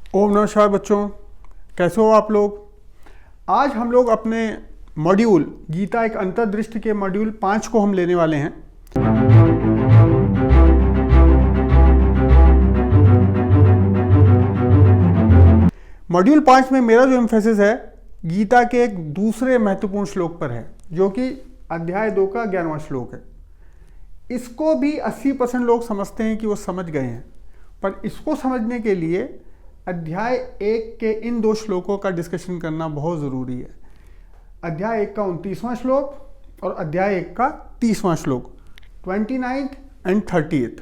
ओम नमः शिवाय बच्चों, कैसे हो आप लोग। आज हम लोग अपने मॉड्यूल गीता एक अंतर्दृष्टि के मॉड्यूल 5 को हम लेने वाले हैं। मॉड्यूल 5 में मेरा जो एम्फेसिस है गीता के एक दूसरे महत्वपूर्ण श्लोक पर है, जो कि अध्याय 2 का 11वां श्लोक है। इसको भी 80% लोग समझते हैं कि वो समझ गए हैं, पर इसको समझने के लिए अध्याय 1 के इन 2 श्लोकों का डिस्कशन करना बहुत ज़रूरी है। अध्याय 1 का 29वां श्लोक और अध्याय 1 का 30वां श्लोक, 29th एंड 30th।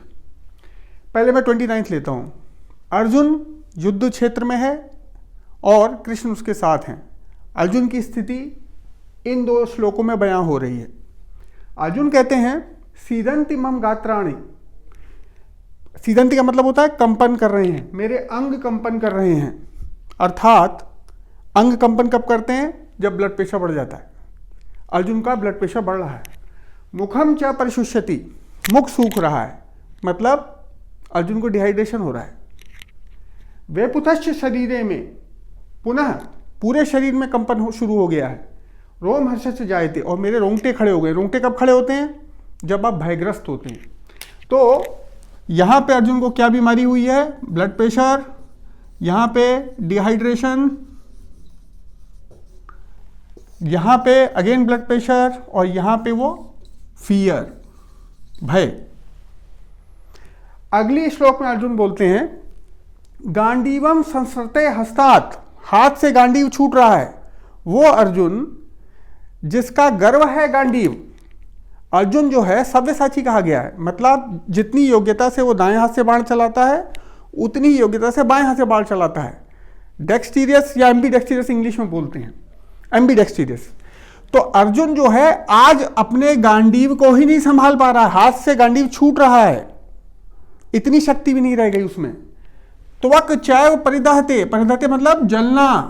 पहले मैं 29th लेता हूँ। अर्जुन युद्ध क्षेत्र में है और कृष्ण उसके साथ हैं। अर्जुन की स्थिति इन 2 श्लोकों में बयां हो रही है। अर्जुन कहते हैं सीदंति मम गात्राणि। सीदंति का मतलब होता है कंपन कर रहे हैं, मेरे अंग कंपन कर रहे हैं। अर्थात अंग कंपन कब करते हैं? जब ब्लड प्रेशर बढ़ जाता है। अर्जुन का ब्लड प्रेशर बढ़ रहा है। मुखम च परिशुष्यति, मुख सूख रहा है, मतलब अर्जुन को डिहाइड्रेशन हो रहा है। वेपुतश्च शरीरे में, पुनः पूरे शरीर में कंपन शुरू हो गया है। रोम हर्षश्च जायते, और मेरे रोंगटे खड़े हो गए। रोंगटे कब खड़े होते हैं? जब आप भयग्रस्त होते हैं। तो यहाँ पे अर्जुन को क्या बीमारी हुई है? ब्लड प्रेशर, यहाँ पे डिहाइड्रेशन, यहाँ पे अगेन ब्लड प्रेशर, और यहाँ पे वो फियर, भय। अगली श्लोक में अर्जुन बोलते हैं गांडीवम संसृते हस्तात्, हाथ से गांडीव छूट रहा है। वो अर्जुन जिसका गर्व है गांडीव। अर्जुन जो है सव्यसाची कहा गया है, मतलब जितनी योग्यता से वो दाएं हाथ से बाण चलाता है उतनी ही योग्यता से बाएं हाथ से बाण चलाता है। डेक्सटीरियस या एम्बीडेक्सटीरियस इंग्लिश में बोलते हैं, एम्बीडेक्सटीरियस। तो अर्जुन जो है आज अपने गांडीव को ही नहीं संभाल पा रहा है, हाथ से गांडीव छूट रहा है, इतनी शक्ति भी नहीं रह गई उसमें। त्वक चैव परिदहते, परिदहते मतलब जलना,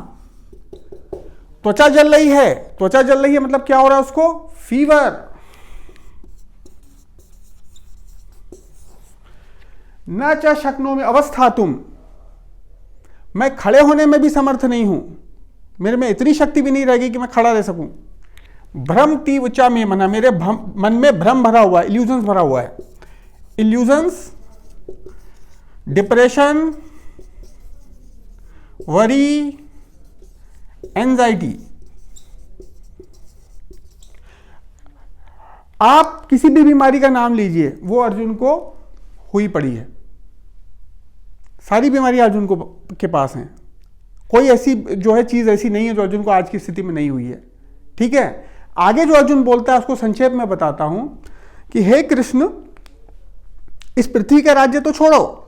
त्वचा जल रही है। त्वचा जल रही है मतलब क्या हो रहा है उसको? फीवर। न च शक्नोमि अवस्थातुम, मैं खड़े होने में भी समर्थ नहीं हूं, मेरे में इतनी शक्ति भी नहीं रहेगी कि मैं खड़ा रह सकूं। भ्रम तीव च में मना, मेरे मन में भ्रम भरा हुआ है, इल्यूजन्स भरा हुआ है। Illusions, depression, worry, anxiety. आप किसी भी बीमारी का नाम लीजिए, वो अर्जुन को हुई पड़ी है। सारी बीमारी अर्जुन को के पास हैं। कोई ऐसी जो है चीज ऐसी नहीं है जो अर्जुन को आज की स्थिति में नहीं हुई है। ठीक है, आगे जो अर्जुन बोलता है उसको संक्षेप में बताता हूं कि हे कृष्ण, इस पृथ्वी का राज्य तो छोड़ो,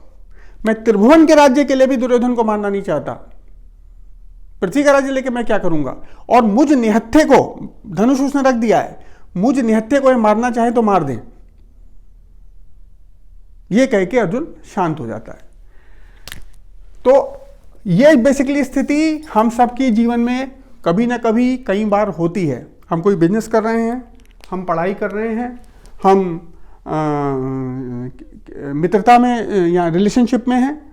मैं त्रिभुवन के राज्य के लिए भी दुर्योधन को मारना नहीं चाहता। पृथ्वी का राज्य लेके मैं क्या करूंगा? और मुझ निहत्थे को, धनुष उसने रख दिया है, मुझ निहत्थे को मारना चाहे तो मार दें। यह कह के अर्जुन शांत हो जाता है। तो यह बेसिकली स्थिति हम सबके जीवन में कभी ना कभी कई बार होती है। हम कोई बिजनेस कर रहे हैं, हम पढ़ाई कर रहे हैं, हम मित्रता में या रिलेशनशिप में हैं,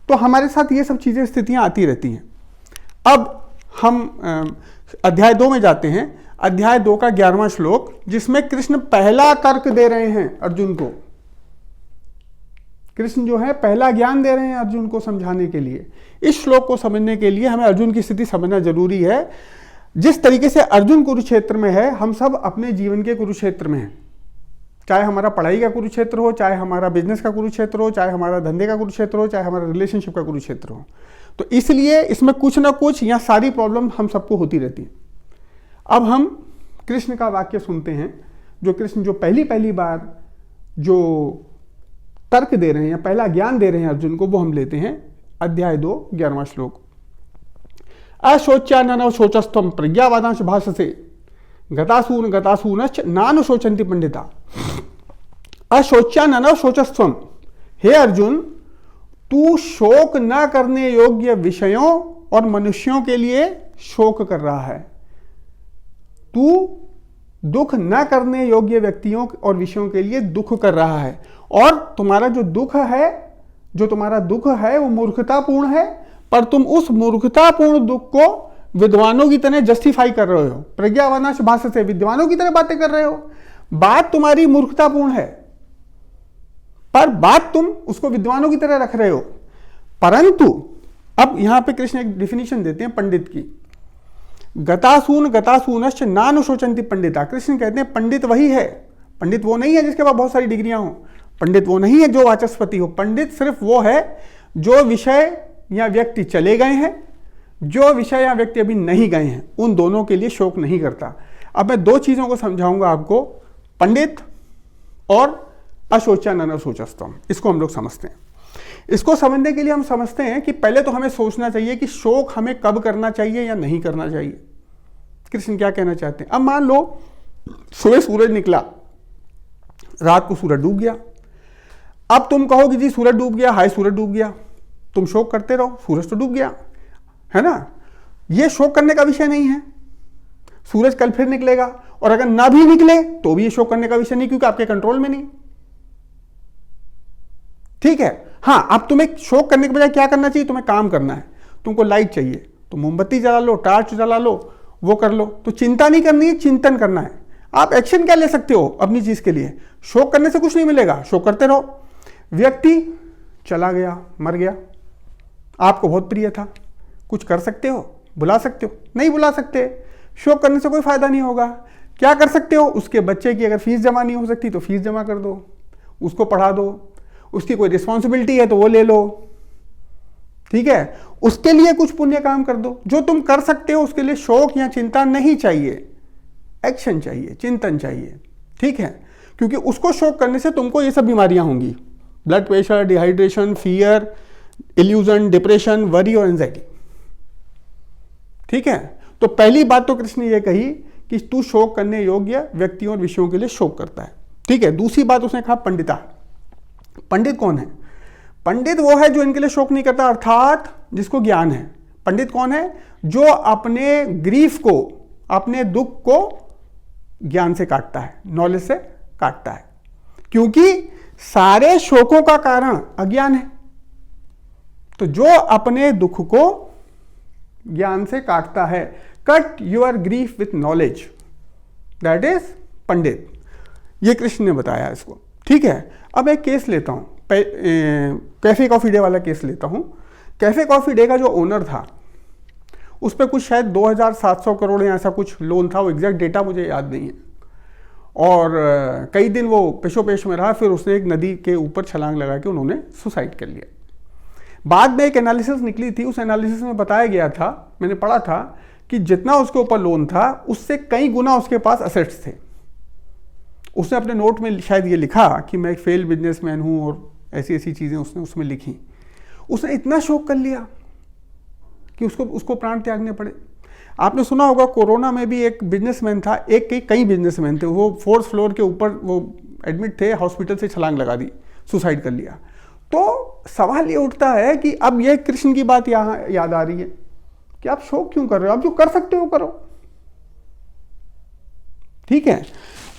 तो हमारे साथ ये सब चीज़ें, स्थितियां आती रहती हैं। अब हम अध्याय 2 में जाते हैं। अध्याय 2 का 11वां श्लोक, जिसमें कृष्ण पहला तर्क दे रहे हैं अर्जुन को। कृष्ण जो है पहला ज्ञान दे रहे हैं अर्जुन को समझाने के लिए। इस श्लोक को समझने के लिए हमें अर्जुन की स्थिति समझना जरूरी है। जिस तरीके से अर्जुन कुरुक्षेत्र में है, हम सब अपने जीवन के कुरुक्षेत्र में हैं। चाहे हमारा पढ़ाई का कुरुक्षेत्र हो, चाहे हमारा बिजनेस का कुरुक्षेत्र हो, चाहे हमारा धंधे का कुरुक्षेत्र हो, चाहे हमारा रिलेशनशिप का कुरुक्षेत्र हो। तो इसलिए इसमें कुछ ना कुछ या सारी प्रॉब्लम हम सबको होती रहती है। अब हम कृष्ण का वाक्य सुनते हैं, जो कृष्ण जो पहली बार जो तर्क दे रहे हैं, पहला ज्ञान दे रहे हैं अर्जुन को, वो हम लेते हैं। अध्याय 2 11वां श्लोक। अशोच्यान शोचस्तम प्रज्ञावादांश भाषसे गतासूनश्च नानुशोचन्ति पंडिता। अशोच्यान शोचस्त्वम, हे अर्जुन, तू शोक न करने योग्य विषयों और मनुष्यों के लिए शोक कर रहा है। तू दुख न करने योग्य व्यक्तियों और विषयों के लिए दुख कर रहा है। और तुम्हारा जो दुख है, वो मूर्खतापूर्ण है, पर तुम उस मूर्खतापूर्ण दुख को विद्वानों की तरह जस्टिफाई कर रहे हो। प्रज्ञावानाश भाषा से विद्वानों की तरह बातें कर रहे हो। बात तुम्हारी मूर्खतापूर्ण है, पर बात तुम उसको विद्वानों की तरह रख रहे हो। परंतु अब यहां पे कृष्ण एक डिफिनेशन देते हैं पंडित की। गतासून गतासूनश्च नानुशोचन्ति पंडिता। कृष्ण कहते हैं पंडित वही है। पंडित वो नहीं है जिसके पास बहुत सारी डिग्रियां हो। पंडित वो नहीं है जो वाचस्पति हो। पंडित सिर्फ वो है जो विषय या व्यक्ति चले गए हैं, जो विषय या व्यक्ति अभी नहीं गए हैं, उन दोनों के लिए शोक नहीं करता। अब मैं दो चीजों को समझाऊंगा आपको, पंडित और अशोचन अनशोचस्तम। इसको हम लोग समझते हैं। इसको समझने के लिए हम समझते हैं कि पहले तो हमें सोचना चाहिए कि शोक हमें कब करना चाहिए या नहीं करना चाहिए। कृष्ण क्या कहना चाहते हैं? अब मान लो सुबह सूरज निकला, रात को सूरज डूब गया। अब तुम कहोगे जी सूरज डूब गया, हाय सूरज डूब गया, तुम शोक करते रहो, सूरज तो डूब गया, है ना। यह शोक करने का विषय नहीं है। सूरज कल फिर निकलेगा, और अगर ना भी निकले तो भी ये शोक करने का विषय नहीं, क्योंकि आपके कंट्रोल में नहीं। ठीक है। हाँ, अब तुम्हें शोक करने के बजाय क्या करना चाहिए? तुम्हें काम करना है। तुमको लाइट चाहिए तो मोमबत्ती जला लो, टार्च जला लो, वो कर लो। तो चिंता नहीं करनी है, चिंतन करना है। आप एक्शन क्या ले सकते हो अपनी चीज के लिए? शोक करने से कुछ नहीं मिलेगा, शोक करते रहो। व्यक्ति चला गया, मर गया, आपको बहुत प्रिय था, कुछ कर सकते हो? बुला सकते हो? नहीं बुला सकते। शोक करने से कोई फायदा नहीं होगा। क्या कर सकते हो? उसके बच्चे की अगर फीस जमा नहीं हो सकती तो फीस जमा कर दो, उसको पढ़ा दो। उसकी कोई रिस्पॉन्सिबिलिटी है तो वो ले लो, ठीक है। उसके लिए कुछ पुण्य काम कर दो, जो तुम कर सकते हो। उसके लिए शोक या चिंता नहीं चाहिए, एक्शन चाहिए, चिंतन चाहिए, ठीक है। क्योंकि उसको शोक करने से तुमको ये सब बीमारियां होंगी, blood pressure, dehydration, fear, illusion, depression, worry और एंजाइटी, ठीक है। तो पहली बात तो कृष्ण ने ये कही कि तू शोक करने योग्य व्यक्तियों और विषयों के लिए शोक करता है, ठीक है। दूसरी बात उसने कहा पंडिता। पंडित कौन है? पंडित वो है जो इनके लिए शोक नहीं करता, अर्थात जिसको ज्ञान है। पंडित कौन है? जो अपने ग्रीफ को, अपने दुख को ज्ञान से काटता है, नॉलेज से काटता है। क्योंकि सारे शोकों का कारण अज्ञान है। तो जो अपने दुख को ज्ञान से काटता है, cut your grief with knowledge, that is pandit. ये कृष्ण ने बताया इसको, ठीक है। अब एक केस लेता हूं, कैफे कॉफी डे वाला केस लेता हूं। कैफे कॉफी डे का जो ओनर था, उस पर कुछ शायद 2700 करोड़ या ऐसा कुछ लोन था, वो एग्जैक्ट डेटा मुझे याद नहीं है। और कई दिन वो पेशोपेश में रहा, फिर उसने एक नदी के ऊपर छलांग लगा के उन्होंने सुसाइड कर लिया। बाद में एक एनालिसिस निकली थी, उस एनालिसिस में बताया गया था, मैंने पढ़ा था, कि जितना उसके ऊपर लोन था उससे कई गुना उसके पास असेट्स थे। उसने अपने नोट में शायद ये लिखा कि मैं एक फेल बिजनेसमैन हूँ, और ऐसी ऐसी चीज़ें उसने उसमें लिखी। उसने इतना शोक कर लिया कि उसको प्राण त्यागने पड़े। आपने सुना होगा कोरोना में भी एक बिजनेसमैन था, कई बिजनेसमैन थे, वो 4th फ्लोर के ऊपर वो एडमिट थे, हॉस्पिटल से छलांग लगा दी, सुसाइड कर लिया। तो सवाल ये उठता है कि अब ये कृष्ण की बात यहाँ याद आ रही है कि आप शोक क्यों कर रहे हो? आप जो कर सकते हो करो, ठीक है।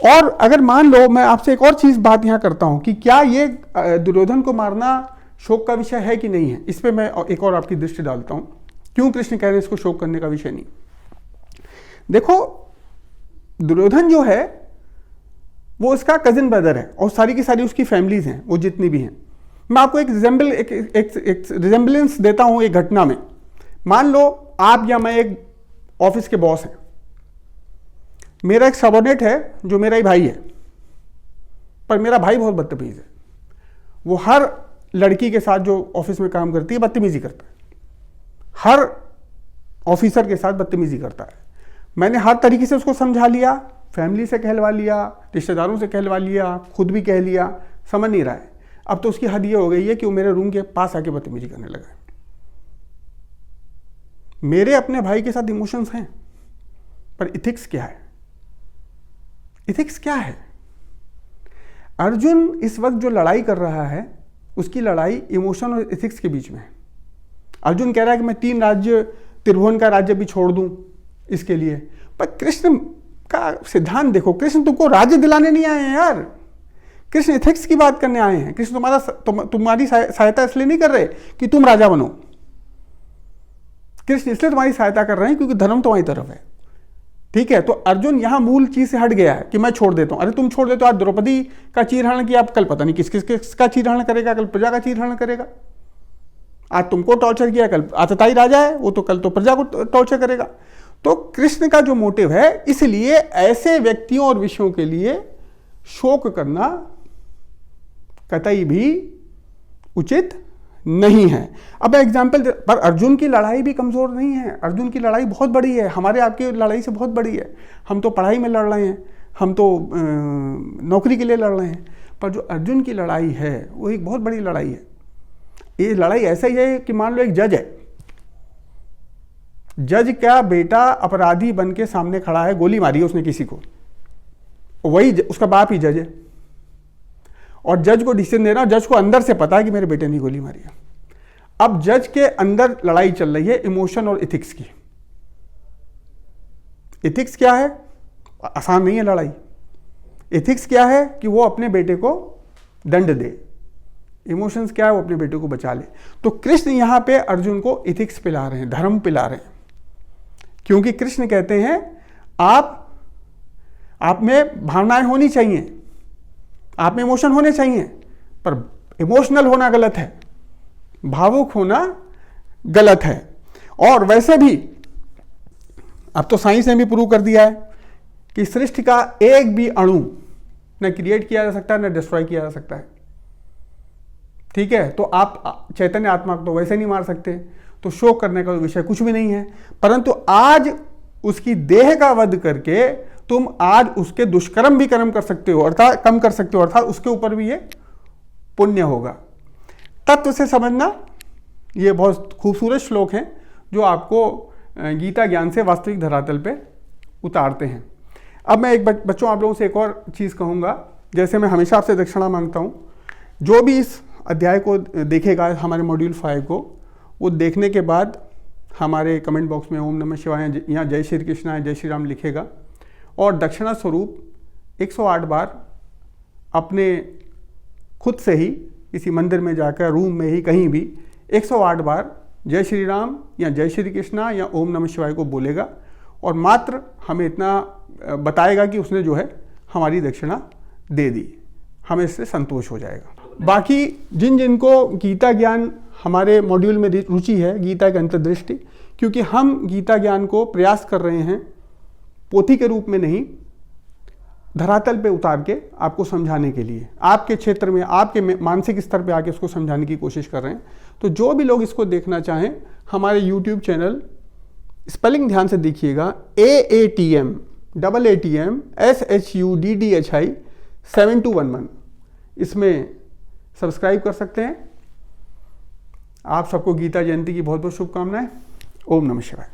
और अगर मान लो, मैं आपसे एक और चीज बात यहां करता हूं कि क्या ये दुर्योधन को मारना शोक का विषय है कि नहीं है। इस पे मैं एक और आपकी दृष्टि डालता हूं, क्यों कृष्ण कह रहे हैं इसको शोक करने का विषय नहीं। देखो, दुर्योधन जो है वो उसका कजिन ब्रदर है, और सारी की सारी उसकी फैमिलीज हैं, वो जितनी भी हैं। मैं आपको एक रिजेंबलेंस देता हूं एक घटना में। मान लो आप या मैं एक ऑफिस के बॉस हैं, मेरा एक सबऑर्डिनेट है जो मेरा ही भाई है, पर मेरा भाई बहुत बदतमीज है। वो हर लड़की के साथ जो ऑफिस में काम करती है बदतमीजी करता है, हर ऑफिसर के साथ बदतमीजी करता है। मैंने हर तरीके से उसको समझा लिया, फैमिली से कहलवा लिया, रिश्तेदारों से कहलवा लिया, खुद भी कह लिया, समझ नहीं रहा है। अब तो उसकी हद ये हो गई है कि वो मेरे रूम के पास आके बदतमीजी करने लगा है। मेरे अपने भाई के साथ इमोशंस हैं, पर इथिक्स क्या है? इथिक्स क्या है? अर्जुन इस वक्त जो लड़ाई कर रहा है, उसकी लड़ाई इमोशन और इथिक्स के बीच में है। अर्जुन कह रहा है कि मैं 3 राज्य, त्रिभुवन का राज्य भी छोड़ दूं इसके लिए। पर कृष्ण का सिद्धांत देखो, कृष्ण तुमको राज्य दिलाने नहीं आए हैं यार, कृष्ण इथिक्स की बात करने आए हैं। कृष्ण तुम्हारी सहायता इसलिए नहीं कर रहे कि तुम राजा बनो। कृष्ण इसलिए तुम्हारी सहायता कर रहे हैं क्योंकि धर्म तुम्हारी तरफ है। ठीक है, तो अर्जुन यहां मूल चीज से हट गया है कि मैं छोड़ देता हूं। अरे तुम छोड़ देते हो, आज द्रौपदी का चीरहरण किया, आप कल पता नहीं किसका चीरहरण करेगा, कल प्रजा का चीरहरण करेगा। आज तुमको टॉर्चर किया, कल आतताई राजा है वो, तो कल तो प्रजा को टॉर्चर करेगा। तो कृष्ण का जो मोटिव है, इसलिए ऐसे व्यक्तियों और विषयों के लिए शोक करना कतई भी उचित नहीं है। अब एग्जाम्पल, पर अर्जुन की लड़ाई भी कमजोर नहीं है, अर्जुन की लड़ाई बहुत बड़ी है, हमारे आपकी लड़ाई से बहुत बड़ी है। हम तो पढ़ाई में लड़ रहे हैं, हम तो नौकरी के लिए लड़ रहे हैं, पर जो अर्जुन की लड़ाई है वो एक बहुत बड़ी लड़ाई है। ये लड़ाई ऐसा ही है कि मान लो एक जज है, जज का बेटा अपराधी बन के सामने खड़ा है, गोली मारी है उसने किसी को, वही उसका बाप ही जज है और जज को डिसीजन देना, जज को अंदर से पता है कि मेरे बेटे ने गोली मारी है। अब जज के अंदर लड़ाई चल रही है इमोशन और इथिक्स की। इथिक्स क्या है? आसान नहीं है लड़ाई। इथिक्स क्या है कि वो अपने बेटे को दंड दे, इमोशंस क्या है वो अपने बेटे को बचा ले। तो कृष्ण यहां पे अर्जुन को इथिक्स पिला रहे हैं, धर्म पिला रहे हैं, क्योंकि कृष्ण कहते हैं आप में भावनाएं होनी चाहिए, आप में इमोशन होने चाहिए, पर इमोशनल होना गलत है, भावुक होना गलत है। और वैसे भी अब तो साइंस ने भी प्रूव कर दिया है कि सृष्टि का एक भी अणु न क्रिएट किया जा सकता है न डिस्ट्रॉय किया जा सकता है। ठीक है, तो आप चैतन्य आत्मा को तो वैसे नहीं मार सकते, तो शोक करने का विषय कुछ भी नहीं है। परंतु आज उसकी देह का वध करके तुम आज उसके दुष्कर्म भी कम कर सकते हो, अर्थात उसके ऊपर भी ये पुण्य होगा। तत्व से समझना, ये बहुत खूबसूरत श्लोक हैं जो आपको गीता ज्ञान से वास्तविक धरातल पे उतारते हैं। अब मैं एक बच्चों आप लोगों से एक और चीज़ कहूँगा, जैसे मैं हमेशा आपसे दक्षिणा मांगता हूँ, जो भी इस अध्याय को देखेगा, हमारे मॉड्यूल 5 को, वो देखने के बाद हमारे कमेंट बॉक्स में ओम नमः शिवाय या जय श्री कृष्णा जय श्री राम लिखेगा और दक्षिणा स्वरूप 108 बार अपने खुद से ही किसी मंदिर में जाकर, रूम में ही, कहीं भी 108 बार जय श्री राम या जय श्री कृष्णा या ओम नमः शिवाय को बोलेगा और मात्र हमें इतना बताएगा कि उसने जो है हमारी दक्षिणा दे दी, हमें इससे संतोष हो जाएगा। बाकी जिनको गीता ज्ञान हमारे मॉड्यूल में रुचि है, गीता की अंतर्दृष्टि, क्योंकि हम गीता ज्ञान को प्रयास कर रहे हैं पोथी के रूप में नहीं, धरातल पे उतार के आपको समझाने के लिए, आपके क्षेत्र में, आपके मानसिक स्तर पे आके उसको समझाने की कोशिश कर रहे हैं। तो जो भी लोग इसको देखना चाहें, हमारे YouTube चैनल, स्पेलिंग ध्यान से देखिएगा, AATM SHUDDHI 7211, इसमें सब्सक्राइब कर सकते हैं। आप सबको गीता जयंती की बहुत बहुत शुभकामनाएं। ओम नमः शिवाय।